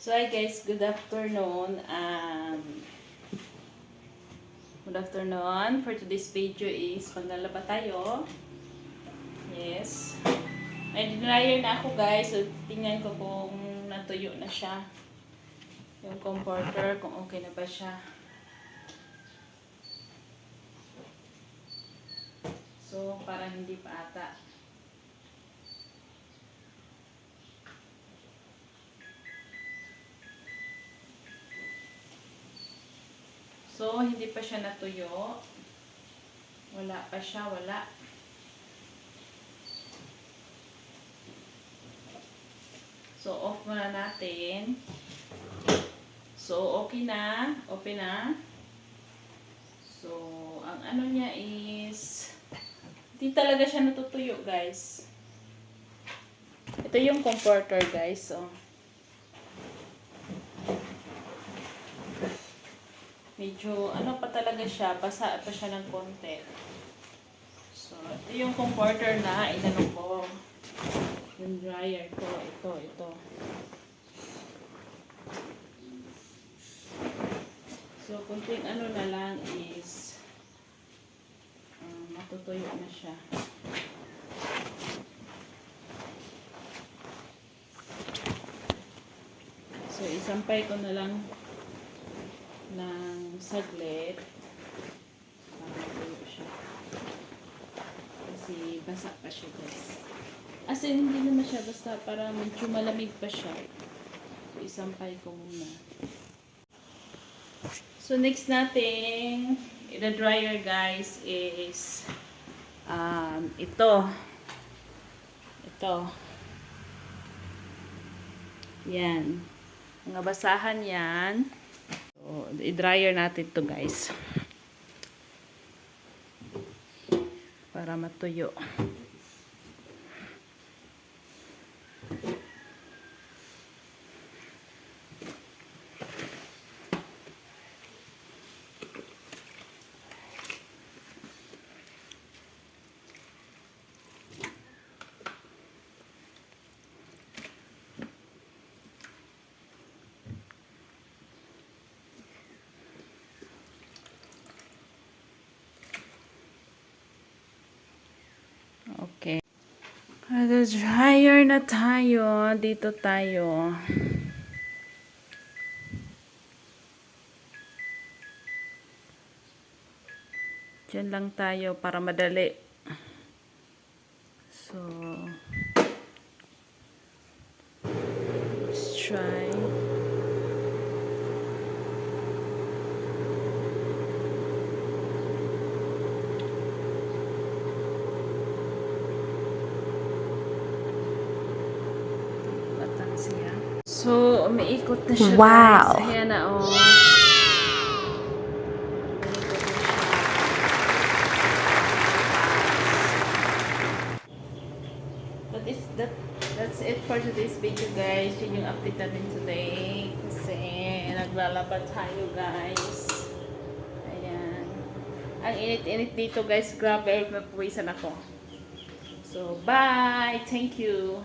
So hi guys, good afternoon. Good afternoon. For today's video is maglalaba tayo. Yes. May dryer na ako guys. So tingnan ko kung natuyo na siya. Yung comforter, kung okay na ba siya. So parang hindi pa ata. So, hindi pa siya natuyo. Wala pa siya, wala. So, off muna natin. So, okay na. Open na. So, ang ano niya is, hindi talaga siya natutuyo, guys. Ito yung comforter, guys. So, medyo, ano pa talaga siya, basa pa siya ng konti. So, ito yung comforter na inano ko. Yung dryer ko, ito. So, kunting ano na lang is, matutuyo na siya. So, isampay ko na lang ng saglit para matuyo siya. Kasi basa pa siya, guys. As in, hindi naman siya basta para medyo malamig pa siya. So, isampay ko muna. So, next natin i-dryer, guys, is ito. Yan. Mga basahan yan. So, i-dryer natin to guys. Para matuyo. Okay. Dryer na tayo. Dito tayo. Diyan lang tayo para madali. So, let's try. So, umiikot na siya, wow, guys. Ayan na, oh. That's it for today's video, guys. Yun yung update natin today. Kasi, naglalaba tayo, guys. Ayan. Ang init-init dito, guys. Grabe, mapuwisan ako. So, bye! Thank you!